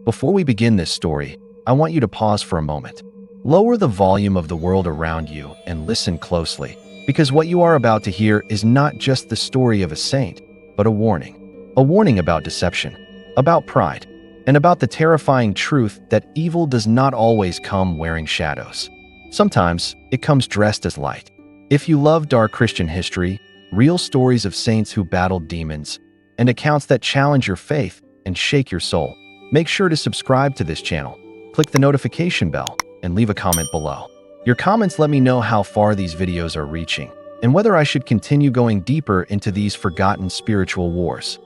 Before we begin this story, I want you to pause for a moment. Lower the volume of the world around you and listen closely, because what you are about to hear is not just the story of a saint, but a warning. A warning about deception, about pride, and about the terrifying truth that evil does not always come wearing shadows. Sometimes, it comes dressed as light. If you love dark Christian history, real stories of saints who battled demons, and accounts that challenge your faith and shake your soul, make sure to subscribe to this channel, click the notification bell, and leave a comment below. Your comments let me know how far these videos are reaching, and whether I should continue going deeper into these forgotten spiritual wars.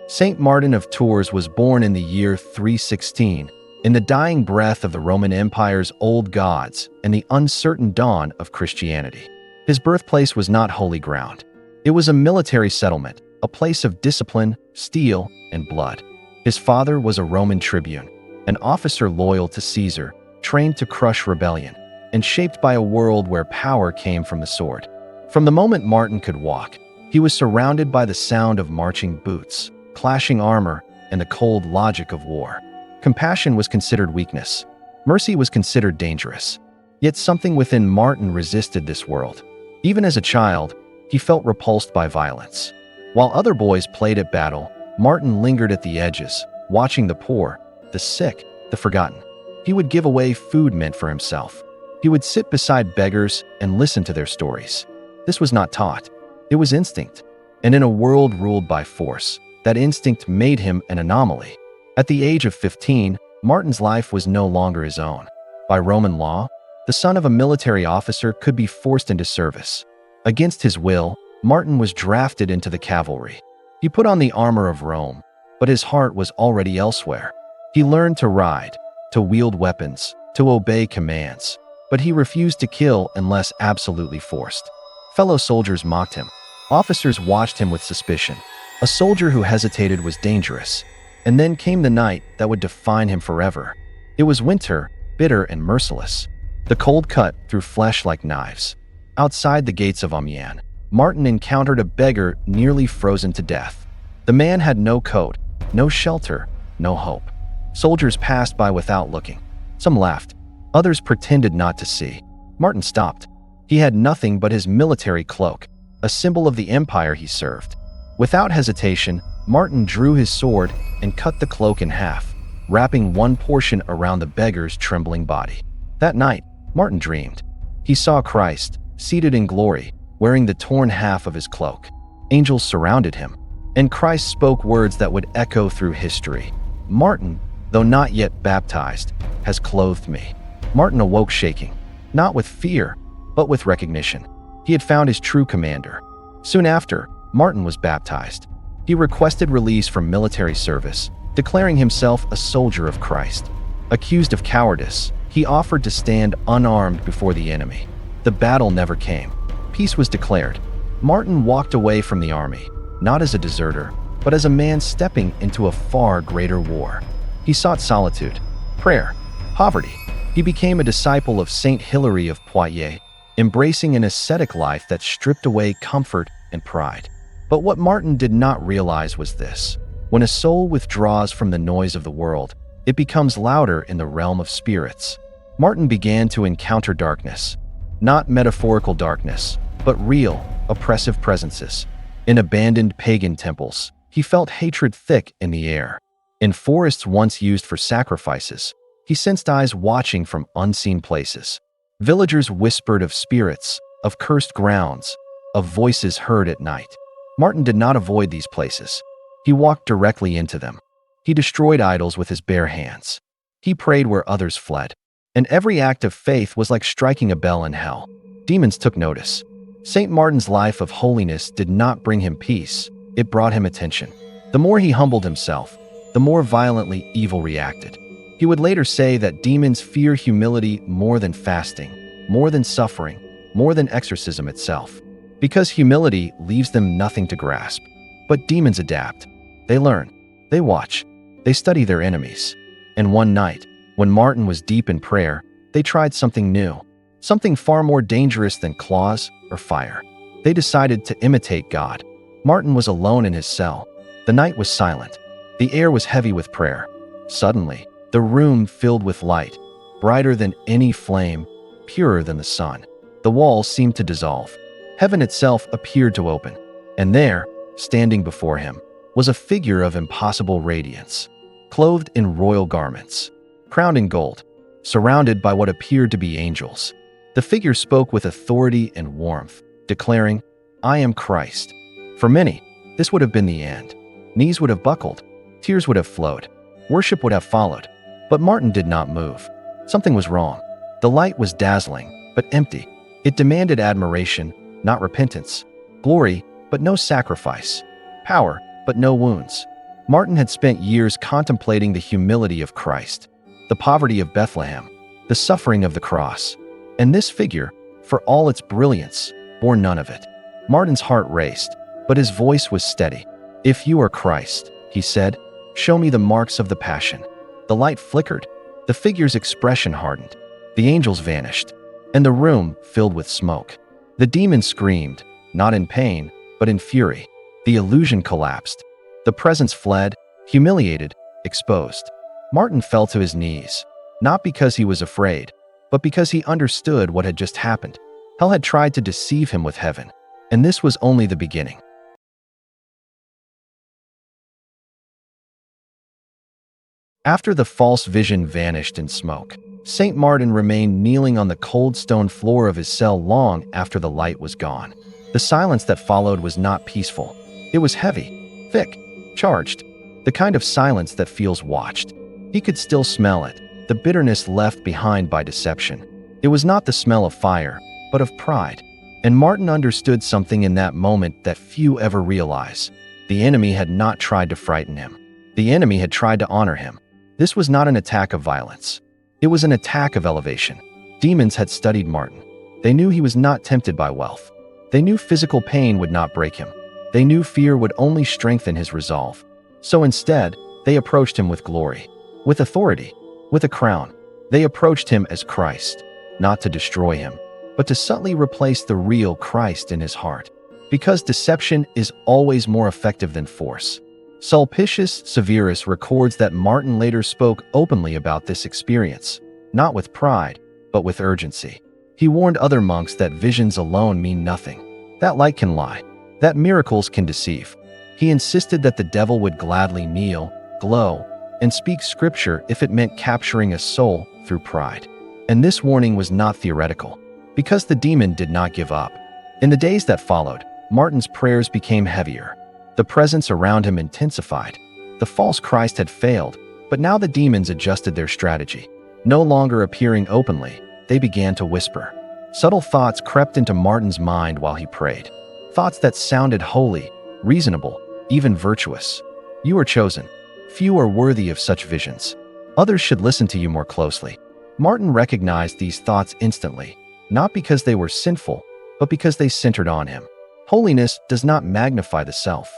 Saint Martin of Tours was born in the year 316, in the dying breath of the Roman Empire's old gods and the uncertain dawn of Christianity. His birthplace was not holy ground. It was a military settlement, a place of discipline, steel, and blood. His father was a Roman tribune, an officer loyal to Caesar, trained to crush rebellion, and shaped by a world where power came from the sword. From the moment Martin could walk, he was surrounded by the sound of marching boots, clashing armor, and the cold logic of war. Compassion was considered weakness. Mercy was considered dangerous. Yet something within Martin resisted this world. Even as a child, he felt repulsed by violence. While other boys played at battle, Martin lingered at the edges, watching the poor, the sick, the forgotten. He would give away food meant for himself. He would sit beside beggars and listen to their stories. This was not taught. It was instinct. And in a world ruled by force, that instinct made him an anomaly. At the age of 15, Martin's life was no longer his own. By Roman law, the son of a military officer could be forced into service. Against his will, Martin was drafted into the cavalry. He put on the armor of Rome, but his heart was already elsewhere. He learned to ride, to wield weapons, to obey commands, but he refused to kill unless absolutely forced. Fellow soldiers mocked him. Officers watched him with suspicion. A soldier who hesitated was dangerous. And then came the night that would define him forever. It was winter, bitter and merciless. The cold cut through flesh like knives. Outside the gates of Amiens, Martin encountered a beggar nearly frozen to death. The man had no coat, no shelter, no hope. Soldiers passed by without looking. Some laughed. Others pretended not to see. Martin stopped. He had nothing but his military cloak, a symbol of the empire he served. Without hesitation, Martin drew his sword and cut the cloak in half, wrapping one portion around the beggar's trembling body. That night, Martin dreamed. He saw Christ, seated in glory, wearing the torn half of his cloak. Angels surrounded him, and Christ spoke words that would echo through history. Martin, though not yet baptized, has clothed me. Martin awoke shaking, not with fear, but with recognition. He had found his true commander. Soon after, Martin was baptized. He requested release from military service, declaring himself a soldier of Christ. Accused of cowardice, he offered to stand unarmed before the enemy. The battle never came. Peace was declared. Martin walked away from the army, not as a deserter, but as a man stepping into a far greater war. He sought solitude, prayer, poverty. He became a disciple of Saint Hilary of Poitiers, embracing an ascetic life that stripped away comfort and pride. But what Martin did not realize was this: when a soul withdraws from the noise of the world, it becomes louder in the realm of spirits. Martin began to encounter darkness. Not metaphorical darkness, but real, oppressive presences. In abandoned pagan temples, he felt hatred thick in the air. In forests once used for sacrifices, he sensed eyes watching from unseen places. Villagers whispered of spirits, of cursed grounds, of voices heard at night. Martin did not avoid these places. He walked directly into them. He destroyed idols with his bare hands. He prayed where others fled. And every act of faith was like striking a bell in hell. Demons took notice. St. Martin's life of holiness did not bring him peace. It brought him attention. The more he humbled himself, the more violently evil reacted. He would later say that demons fear humility more than fasting, more than suffering, more than exorcism itself. Because humility leaves them nothing to grasp. But demons adapt. They learn. They watch. They study their enemies. And one night, when Martin was deep in prayer, they tried something new, something far more dangerous than claws or fire. They decided to imitate God. Martin was alone in his cell. The night was silent. The air was heavy with prayer. Suddenly, the room filled with light, brighter than any flame, purer than the sun. The walls seemed to dissolve. Heaven itself appeared to open. And there, standing before him, was a figure of impossible radiance, clothed in royal garments, crowned in gold, surrounded by what appeared to be angels. The figure spoke with authority and warmth, declaring, "I am Christ." For many, this would have been the end. Knees would have buckled, tears would have flowed, worship would have followed. But Martin did not move. Something was wrong. The light was dazzling, but empty. It demanded admiration, not repentance. Glory, but no sacrifice. Power, but no wounds. Martin had spent years contemplating the humility of Christ, the poverty of Bethlehem, the suffering of the cross. And this figure, for all its brilliance, bore none of it. Martin's heart raced, but his voice was steady. "If you are Christ," he said, "show me the marks of the passion." The light flickered. The figure's expression hardened. The angels vanished, and the room filled with smoke. The demon screamed, not in pain, but in fury. The illusion collapsed. The presence fled, humiliated, exposed. Martin fell to his knees, not because he was afraid, but because he understood what had just happened. Hell had tried to deceive him with heaven, and this was only the beginning. After the false vision vanished in smoke, St. Martin remained kneeling on the cold stone floor of his cell long after the light was gone. The silence that followed was not peaceful. It was heavy, thick, charged, the kind of silence that feels watched. He could still smell it, the bitterness left behind by deception. It was not the smell of fire, but of pride. And Martin understood something in that moment that few ever realize. The enemy had not tried to frighten him. The enemy had tried to honor him. This was not an attack of violence. It was an attack of elevation. Demons had studied Martin. They knew he was not tempted by wealth. They knew physical pain would not break him. They knew fear would only strengthen his resolve. So instead, they approached him with glory, with authority, with a crown. They approached him as Christ, not to destroy him, but to subtly replace the real Christ in his heart. Because deception is always more effective than force. Sulpicius Severus records that Martin later spoke openly about this experience, not with pride, but with urgency. He warned other monks that visions alone mean nothing, that light can lie, that miracles can deceive. He insisted that the devil would gladly kneel, glow, and speak scripture if it meant capturing a soul through pride. And this warning was not theoretical, because the demon did not give up. In the days that followed, Martin's prayers became heavier. The presence around him intensified. The false Christ had failed, but now the demons adjusted their strategy. No longer appearing openly, they began to whisper. Subtle thoughts crept into Martin's mind while he prayed. Thoughts that sounded holy, reasonable, even virtuous. You are chosen. Few are worthy of such visions. Others should listen to you more closely. Martin recognized these thoughts instantly, not because they were sinful, but because they centered on him. Holiness does not magnify the self.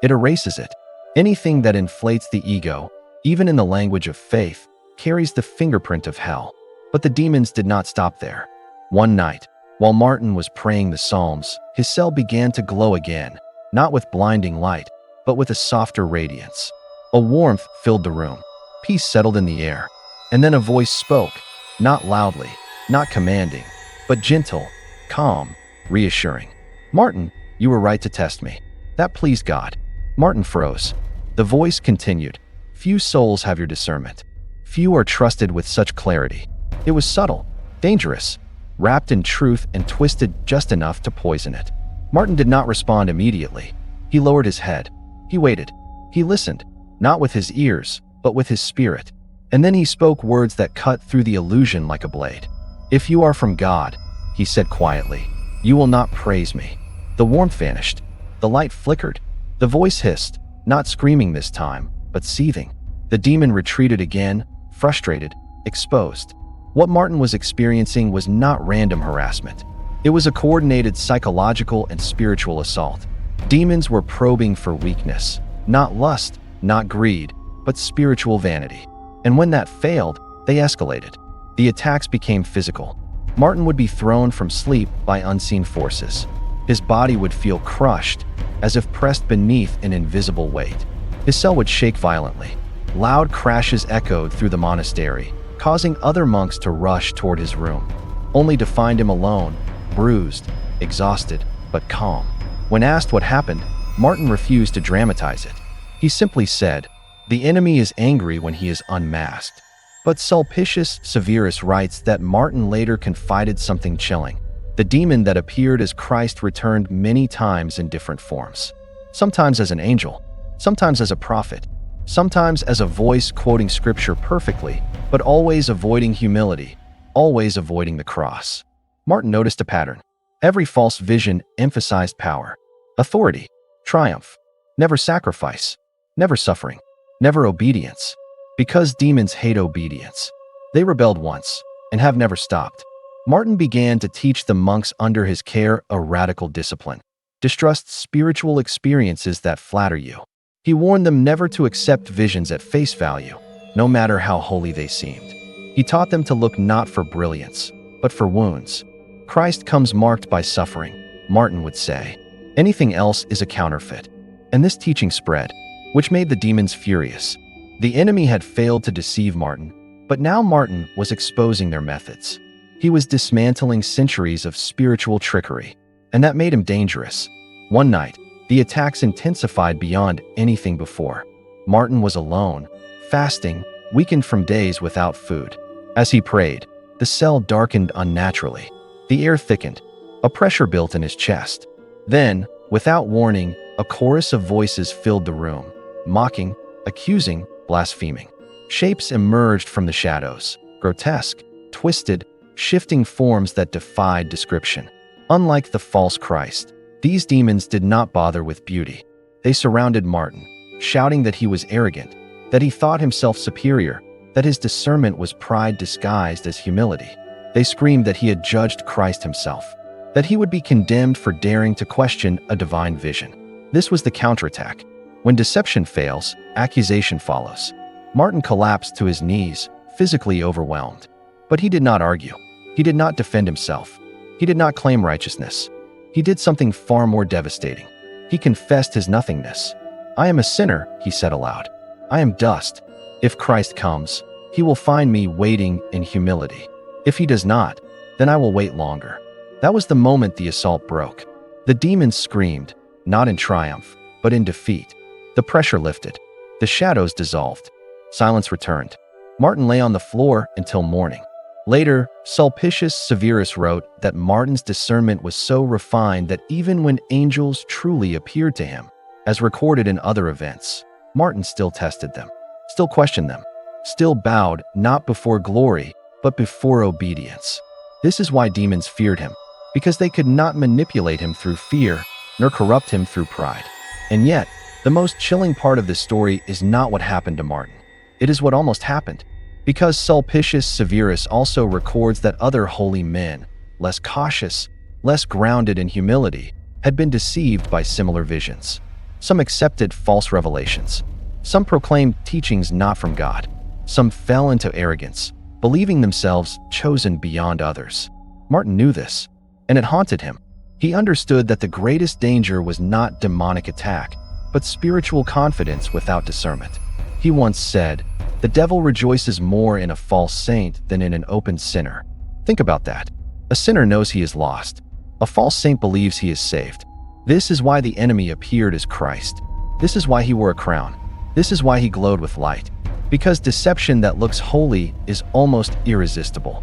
It erases it. Anything that inflates the ego, even in the language of faith, carries the fingerprint of hell. But the demons did not stop there. One night, while Martin was praying the Psalms, his cell began to glow again, not with blinding light, but with a softer radiance. A warmth filled the room. Peace settled in the air. And then a voice spoke, not loudly, not commanding, but gentle, calm, reassuring. "Martin, you were right to test me." That pleased God. Martin froze. The voice continued, "Few souls have your discernment. Few are trusted with such clarity." It was subtle, dangerous, wrapped in truth and twisted just enough to poison it. Martin did not respond immediately. He lowered his head. He waited. He listened, not with his ears, but with his spirit. And then he spoke words that cut through the illusion like a blade. "If you are from God," he said quietly, "you will not praise me." The warmth vanished. The light flickered. The voice hissed, not screaming this time, but seething. The demon retreated again, frustrated, exposed. What Martin was experiencing was not random harassment. It was a coordinated psychological and spiritual assault. Demons were probing for weakness, not lust, not greed, but spiritual vanity. And when that failed, they escalated. The attacks became physical. Martin would be thrown from sleep by unseen forces. His body would feel crushed, as if pressed beneath an invisible weight. His cell would shake violently. Loud crashes echoed through the monastery, causing other monks to rush toward his room, only to find him alone, bruised, exhausted, but calm. When asked what happened, Martin refused to dramatize it. He simply said, "The enemy is angry when he is unmasked." But Sulpicius Severus writes that Martin later confided something chilling. The demon that appeared as Christ returned many times in different forms. Sometimes as an angel, sometimes as a prophet, sometimes as a voice quoting scripture perfectly, but always avoiding humility, always avoiding the cross. Martin noticed a pattern. Every false vision emphasized power, authority, triumph, never sacrifice, never suffering, never obedience. Because demons hate obedience, they rebelled once and have never stopped. Martin began to teach the monks under his care a radical discipline. Distrust spiritual experiences that flatter you. He warned them never to accept visions at face value, no matter how holy they seemed. He taught them to look not for brilliance, but for wounds. Christ comes marked by suffering, Martin would say. Anything else is a counterfeit. And this teaching spread, which made the demons furious. The enemy had failed to deceive Martin, but now Martin was exposing their methods. He was dismantling centuries of spiritual trickery, and that made him dangerous. One night, the attacks intensified beyond anything before. Martin was alone, fasting, weakened from days without food. As he prayed, the cell darkened unnaturally. The air thickened. A pressure built in his chest. Then, without warning, a chorus of voices filled the room, mocking, accusing, blaspheming. Shapes emerged from the shadows, grotesque, twisted, shifting forms that defied description. Unlike the false Christ, these demons did not bother with beauty. They surrounded Martin, shouting that he was arrogant, that he thought himself superior, that his discernment was pride disguised as humility. They screamed that he had judged Christ himself, that he would be condemned for daring to question a divine vision. This was the counterattack. When deception fails, accusation follows. Martin collapsed to his knees, physically overwhelmed. But he did not argue. He did not defend himself. He did not claim righteousness. He did something far more devastating. He confessed his nothingness. "I am a sinner," he said aloud. "I am dust. If Christ comes, he will find me waiting in humility. If he does not, then I will wait longer." That was the moment the assault broke. The demons screamed, not in triumph, but in defeat. The pressure lifted. The shadows dissolved. Silence returned. Martin lay on the floor until morning. Later, Sulpicius Severus wrote that Martin's discernment was so refined that even when angels truly appeared to him, as recorded in other events, Martin still tested them, still questioned them, still bowed not before glory, but before obedience. This is why demons feared him, because they could not manipulate him through fear, nor corrupt him through pride. And yet, the most chilling part of this story is not what happened to Martin. It is what almost happened. Because Sulpicius Severus also records that other holy men, less cautious, less grounded in humility, had been deceived by similar visions. Some accepted false revelations. Some proclaimed teachings not from God. Some fell into arrogance, believing themselves chosen beyond others. Martin knew this, and it haunted him. He understood that the greatest danger was not demonic attack, but spiritual confidence without discernment. He once said, "The devil rejoices more in a false saint than in an open sinner." Think about that. A sinner knows he is lost. A false saint believes he is saved. This is why the enemy appeared as Christ. This is why he wore a crown. This is why he glowed with light. Because deception that looks holy is almost irresistible.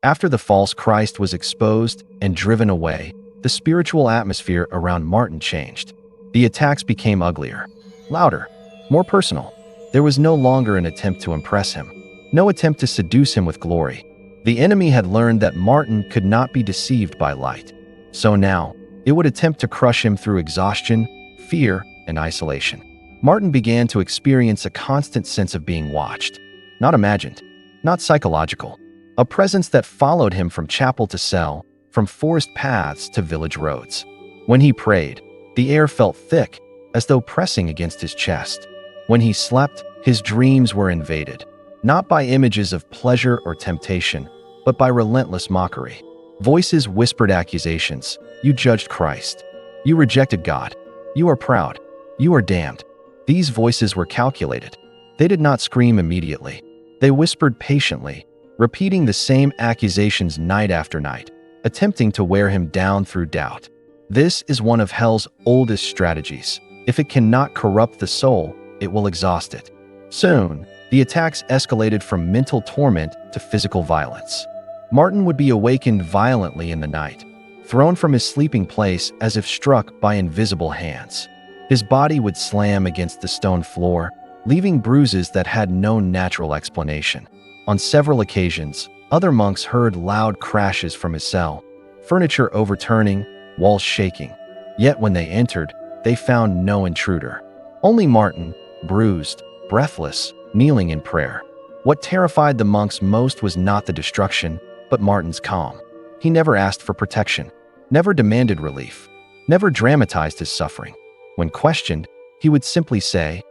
After the false Christ was exposed and driven away, the spiritual atmosphere around Martin changed. The attacks became uglier, louder, more personal. There was no longer an attempt to impress him, no attempt to seduce him with glory. The enemy had learned that Martin could not be deceived by light. So now, it would attempt to crush him through exhaustion, fear, and isolation. Martin began to experience a constant sense of being watched. Not imagined, not psychological. A presence that followed him from chapel to cell, from forest paths to village roads. When he prayed, the air felt thick, as though pressing against his chest. When he slept, his dreams were invaded, not by images of pleasure or temptation, but by relentless mockery. Voices whispered accusations. You judged Christ. You rejected God. You are proud. You are damned. These voices were calculated. They did not scream immediately. They whispered patiently, repeating the same accusations night after night, attempting to wear him down through doubt. This is one of hell's oldest strategies. If it cannot corrupt the soul, it will exhaust it. Soon, the attacks escalated from mental torment to physical violence. Martin would be awakened violently in the night, thrown from his sleeping place as if struck by invisible hands. His body would slam against the stone floor, leaving bruises that had no natural explanation. On several occasions, other monks heard loud crashes from his cell, furniture overturning, walls shaking. Yet when they entered, they found no intruder. Only Martin, bruised, breathless, kneeling in prayer. What terrified the monks most was not the destruction, but Martin's calm. He never asked for protection, never demanded relief, never dramatized his suffering. When questioned, he would simply say,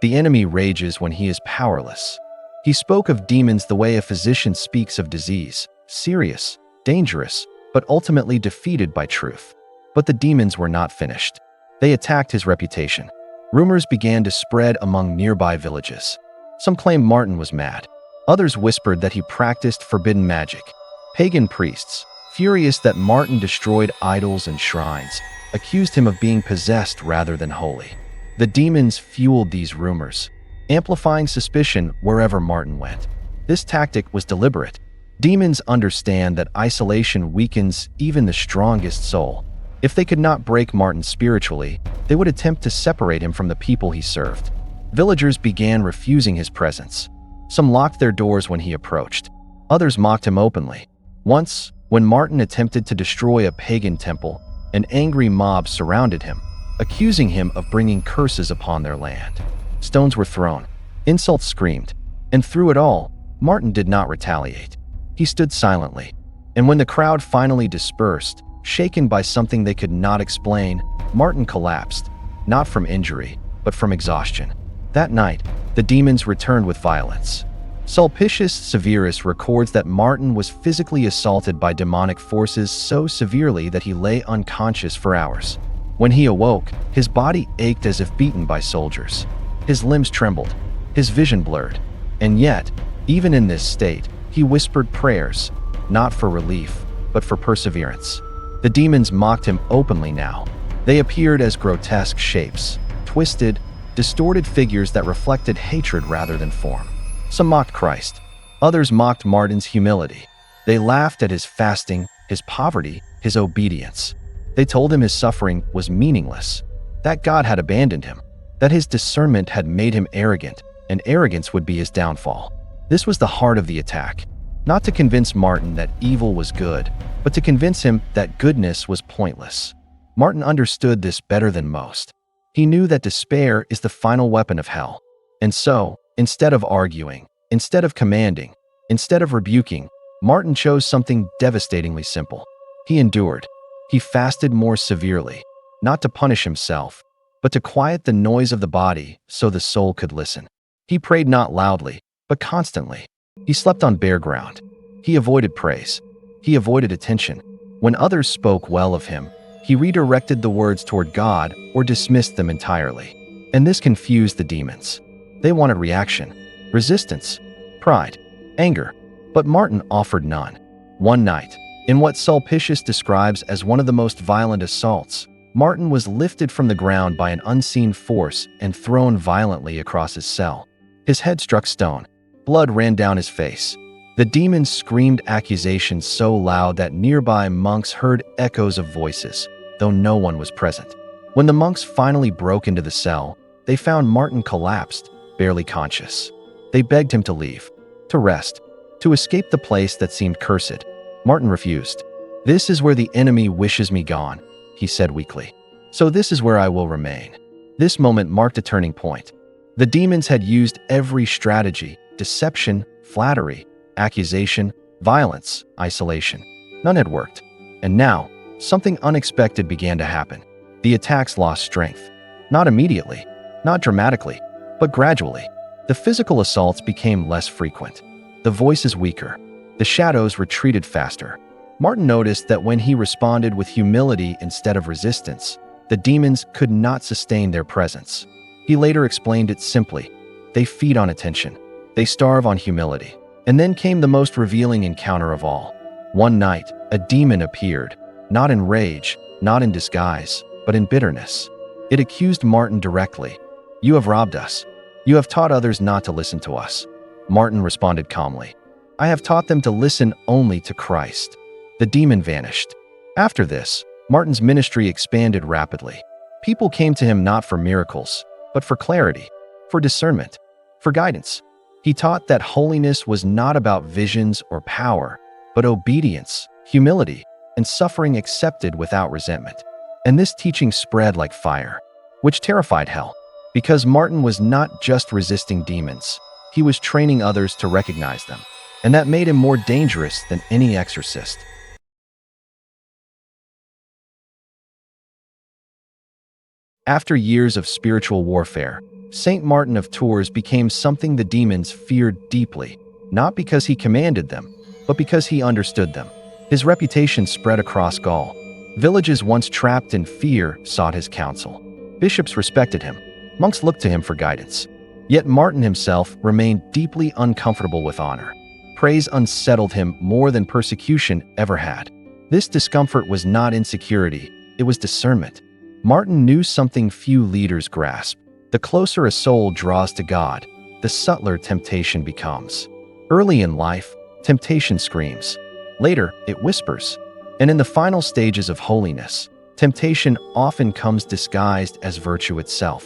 "The enemy rages when he is powerless." He spoke of demons the way a physician speaks of disease, serious, dangerous, but ultimately defeated by truth. But the demons were not finished. They attacked his reputation. Rumors began to spread among nearby villages. Some claimed Martin was mad. Others whispered that he practiced forbidden magic. Pagan priests, furious that Martin destroyed idols and shrines, accused him of being possessed rather than holy. The demons fueled these rumors, amplifying suspicion wherever Martin went. This tactic was deliberate. Demons understand that isolation weakens even the strongest soul. If they could not break Martin spiritually, they would attempt to separate him from the people he served. Villagers began refusing his presence. Some locked their doors when he approached. Others mocked him openly. Once, when Martin attempted to destroy a pagan temple, an angry mob surrounded him, accusing him of bringing curses upon their land. Stones were thrown, insults screamed, and through it all, Martin did not retaliate. He stood silently, and when the crowd finally dispersed, shaken by something they could not explain, Martin collapsed, not from injury, but from exhaustion. That night, the demons returned with violence. Sulpicius Severus records that Martin was physically assaulted by demonic forces so severely that he lay unconscious for hours. When he awoke, his body ached as if beaten by soldiers. His limbs trembled, his vision blurred. And yet, even in this state, he whispered prayers, not for relief, but for perseverance. The demons mocked him openly now. They appeared as grotesque shapes, twisted, distorted figures that reflected hatred rather than form. Some mocked Christ. Others mocked Martin's humility. They laughed at his fasting, his poverty, his obedience. They told him his suffering was meaningless, that God had abandoned him, that his discernment had made him arrogant, and arrogance would be his downfall. This was the heart of the attack, not to convince Martin that evil was good, but to convince him that goodness was pointless. Martin understood this better than most. He knew that despair is the final weapon of hell. And so, instead of arguing, instead of commanding, instead of rebuking, Martin chose something devastatingly simple. He endured. He fasted more severely, not to punish himself, but to quiet the noise of the body so the soul could listen. He prayed not loudly, but constantly. He slept on bare ground. He avoided praise. He avoided attention. When others spoke well of him, he redirected the words toward God or dismissed them entirely. And this confused the demons. They wanted reaction, resistance, pride, anger, but Martin offered none. One night, in what Sulpicius describes as one of the most violent assaults, Martin was lifted from the ground by an unseen force and thrown violently across his cell. His head struck stone. Blood ran down his face. The demons screamed accusations so loud that nearby monks heard echoes of voices, though no one was present. When the monks finally broke into the cell, they found Martin collapsed, barely conscious. They begged him to leave, to rest, to escape the place that seemed cursed. Martin refused. "This is where the enemy wishes me gone," he said weakly. "So this is where I will remain." This moment marked a turning point. The demons had used every strategy: deception, flattery, accusation, violence, isolation. None had worked. And now, something unexpected began to happen. The attacks lost strength. Not immediately, not dramatically, but gradually. The physical assaults became less frequent. The voices weaker. The shadows retreated faster. Martin noticed that when he responded with humility instead of resistance, the demons could not sustain their presence. He later explained it simply. They feed on attention. They starve on humility. And then came the most revealing encounter of all. One night, a demon appeared, not in rage, not in disguise, but in bitterness. It accused Martin directly. "You have robbed us. You have taught others not to listen to us." Martin responded calmly. "I have taught them to listen only to Christ." The demon vanished. After this, Martin's ministry expanded rapidly. People came to him not for miracles, but for clarity, for discernment, for guidance. He taught that holiness was not about visions or power, but obedience, humility, and suffering accepted without resentment. And this teaching spread like fire, which terrified hell, because Martin was not just resisting demons, he was training others to recognize them, and that made him more dangerous than any exorcist. After years of spiritual warfare, Saint Martin of Tours became something the demons feared deeply, not because he commanded them, but because he understood them. His reputation spread across Gaul. Villages once trapped in fear sought his counsel. Bishops respected him. Monks looked to him for guidance. Yet Martin himself remained deeply uncomfortable with honor. Praise unsettled him more than persecution ever had. This discomfort was not insecurity, it was discernment. Martin knew something few leaders grasp. The closer a soul draws to God, the subtler temptation becomes. Early in life, temptation screams. Later, it whispers. And in the final stages of holiness, temptation often comes disguised as virtue itself.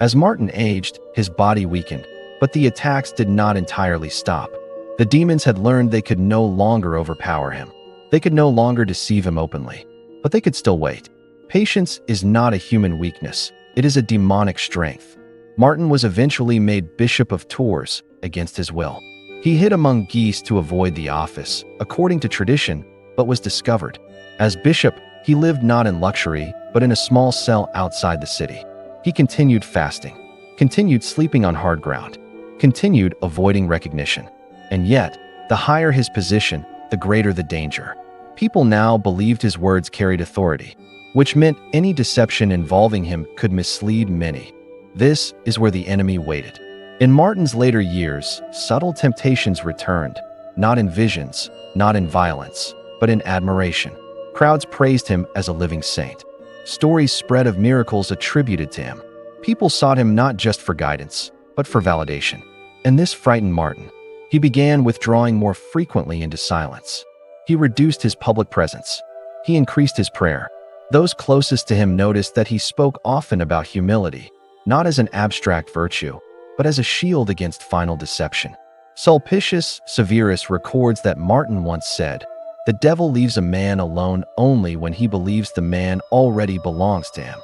As Martin aged, his body weakened, but the attacks did not entirely stop. The demons had learned they could no longer overpower him. They could no longer deceive him openly, but they could still wait. Patience is not a human weakness. It is a demonic strength. Martin was eventually made Bishop of Tours against his will. He hid among geese to avoid the office, according to tradition, but was discovered. As bishop, he lived not in luxury, but in a small cell outside the city. He continued fasting, continued sleeping on hard ground, continued avoiding recognition. And yet, the higher his position, the greater the danger. People now believed his words carried authority, which meant any deception involving him could mislead many. This is where the enemy waited. In Martin's later years, subtle temptations returned, not in visions, not in violence, but in admiration. Crowds praised him as a living saint. Stories spread of miracles attributed to him. People sought him not just for guidance, but for validation. And this frightened Martin. He began withdrawing more frequently into silence. He reduced his public presence. He increased his prayer. Those closest to him noticed that he spoke often about humility, not as an abstract virtue, but as a shield against final deception. Sulpicius Severus records that Martin once said, "The devil leaves a man alone only when he believes the man already belongs to him."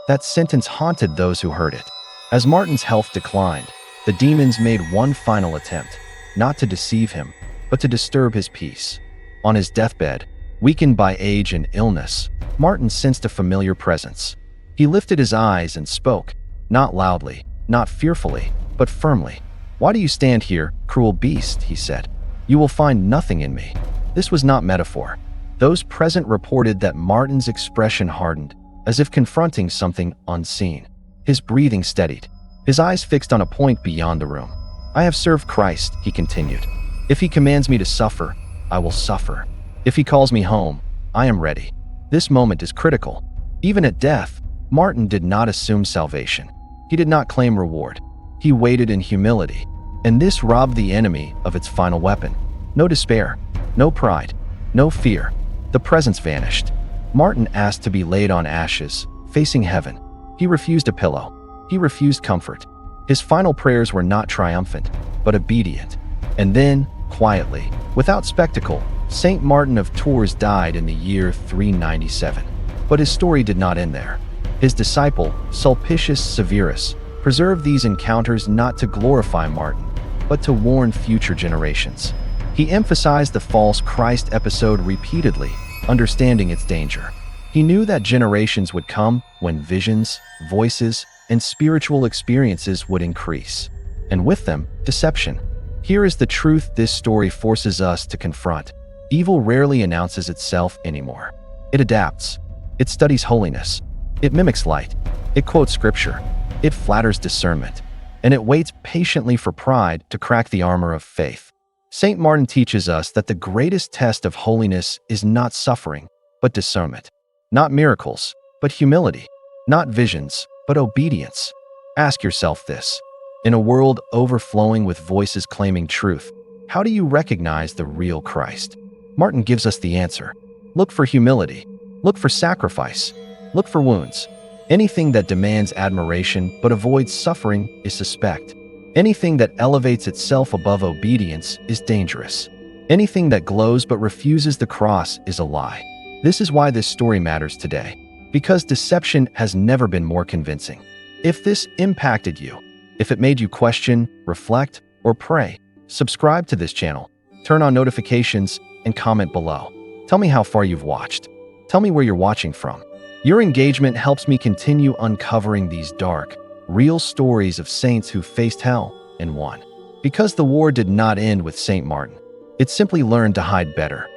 That sentence haunted those who heard it. As Martin's health declined, the demons made one final attempt, not to deceive him, but to disturb his peace. On his deathbed, weakened by age and illness, Martin sensed a familiar presence. He lifted his eyes and spoke, not loudly, not fearfully, but firmly. "Why do you stand here, cruel beast?" he said. "You will find nothing in me." This was not metaphor. Those present reported that Martin's expression hardened, as if confronting something unseen. His breathing steadied, his eyes fixed on a point beyond the room. "I have served Christ," he continued. "If he commands me to suffer, I will suffer. If he calls me home, I am ready." This moment is critical. Even at death, Martin did not assume salvation. He did not claim reward. He waited in humility, and this robbed the enemy of its final weapon. No despair, no pride, no fear. The presence vanished. Martin asked to be laid on ashes, facing heaven. He refused a pillow. He refused comfort. His final prayers were not triumphant, but obedient. And then, quietly, without spectacle, Saint Martin of Tours died in the year 397. But his story did not end there. His disciple, Sulpicius Severus, preserved these encounters not to glorify Martin, but to warn future generations. He emphasized the false Christ episode repeatedly, understanding its danger. He knew that generations would come when visions, voices, and spiritual experiences would increase. And with them, deception. Here is the truth this story forces us to confront. Evil rarely announces itself anymore. It adapts. It studies holiness. It mimics light. It quotes scripture. It flatters discernment. And it waits patiently for pride to crack the armor of faith. St. Martin teaches us that the greatest test of holiness is not suffering, but discernment. Not miracles, but humility. Not visions, but obedience. Ask yourself this. In a world overflowing with voices claiming truth, how do you recognize the real Christ? Martin gives us the answer. Look for humility. Look for sacrifice. Look for wounds. Anything that demands admiration but avoids suffering is suspect. Anything that elevates itself above obedience is dangerous. Anything that glows but refuses the cross is a lie. This is why this story matters today. Because deception has never been more convincing. If this impacted you, if it made you question, reflect, or pray, subscribe to this channel, turn on notifications, and comment below. Tell me how far you've watched. Tell me where you're watching from. Your engagement helps me continue uncovering these dark, real stories of saints who faced hell and won. Because the war did not end with St. Martin. It simply learned to hide better.